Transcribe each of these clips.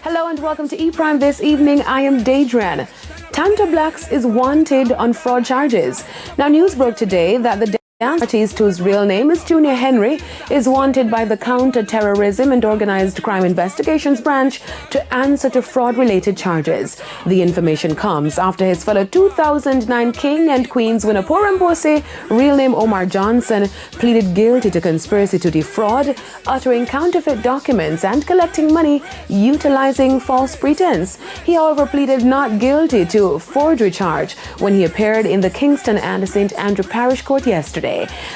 Hello and welcome to E-Prime this evening. I am Daedran. Tanto Blacks is wanted on fraud charges. Now, news broke today that the artist, whose real name is Junior Henry, is wanted by the Counter-Terrorism and Organized Crime Investigations Branch to answer to fraud-related charges. The information comes after his fellow 2009 King and Queens winner Porambose, real name Omar Johnson, pleaded guilty to conspiracy to defraud, uttering counterfeit documents and collecting money utilizing false pretense. He, however, pleaded not guilty to forgery charge when he appeared in the Kingston and St. Andrew Parish Court yesterday.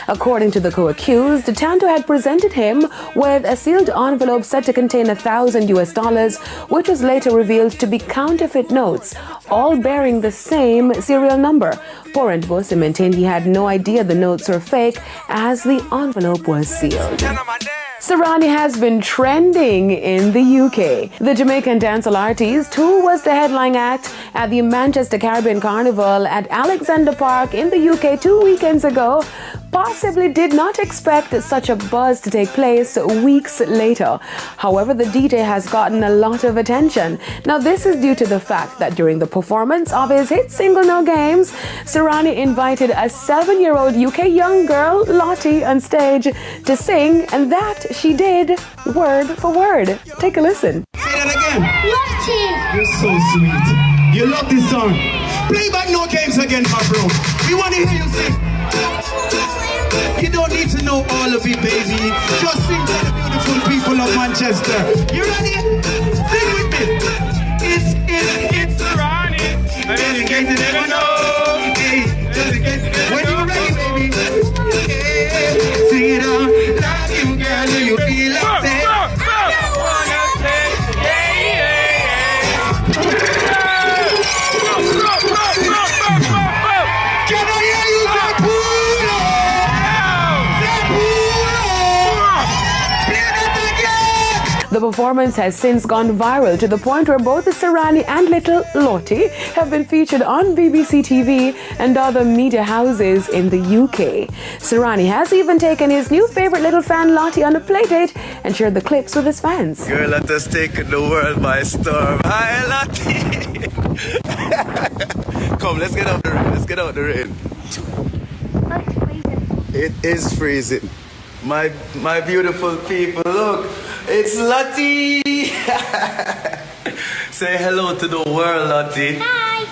According to the co-accused, Tanto had presented him with a sealed envelope said to contain $1,000, which was later revealed to be counterfeit notes, all bearing the same serial number. Porambose maintained he had no idea the notes were fake as the envelope was sealed. Serani has been trending in the UK. The Jamaican dancehall artist, who was the headline act at the Manchester Caribbean Carnival at Alexander Park in the UK 2 weekends ago, possibly did not expect such a buzz to take place weeks later. However, the DJ has gotten a lot of attention. Now, this is due to the fact that during the performance of his hit single No Games, Serani invited a 7-year-old UK young girl, Lottie, on stage to sing, and that she did word for word. Take a listen. Say that again. Lottie! You're so sweet. You love this song. Play back No Games again, my bro. We want to hear you sing. You don't need to know all of it, baby. Just sing to the beautiful people of Manchester. You ready? Sing with me. It's Ronnie. In case you never know. Hey, just in case you never know. When you're ready, baby. Hey, sing it out. Love you, girl. Do you feel like that? The performance has since gone viral to the point where both Serani and little Lottie have been featured on BBC TV and other media houses in the UK. Serani has even taken his new favorite little fan Lottie on a playdate and shared the clips with his fans. Girl, let us take the world by storm. Hi, Lottie. Come, let's get out the rain. Let's get out the rain. Oh, it's freezing. It is freezing. My beautiful people, look. It's Lottie! Say hello to the world, Lottie. Hi!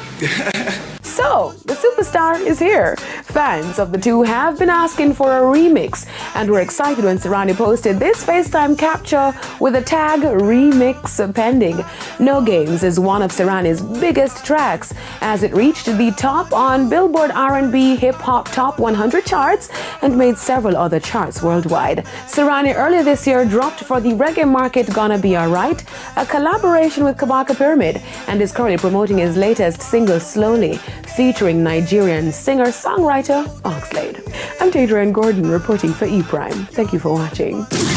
So, the superstar is here. Fans of the two have been asking for a remix and were excited when Serani posted this FaceTime capture with the tag remix pending. No Games is one of Serani's biggest tracks as it reached the top on Billboard R&B Hip Hop Top 100 charts and made several other charts worldwide. Serani earlier this year dropped for the reggae market Gonna Be Alright, a collaboration with Kabaka Pyramid, and is currently promoting his latest single Slowly, featuring Nigerian singer-songwriter Oxlade. I'm Daedran Gordon reporting for E-Prime. Thank you for watching.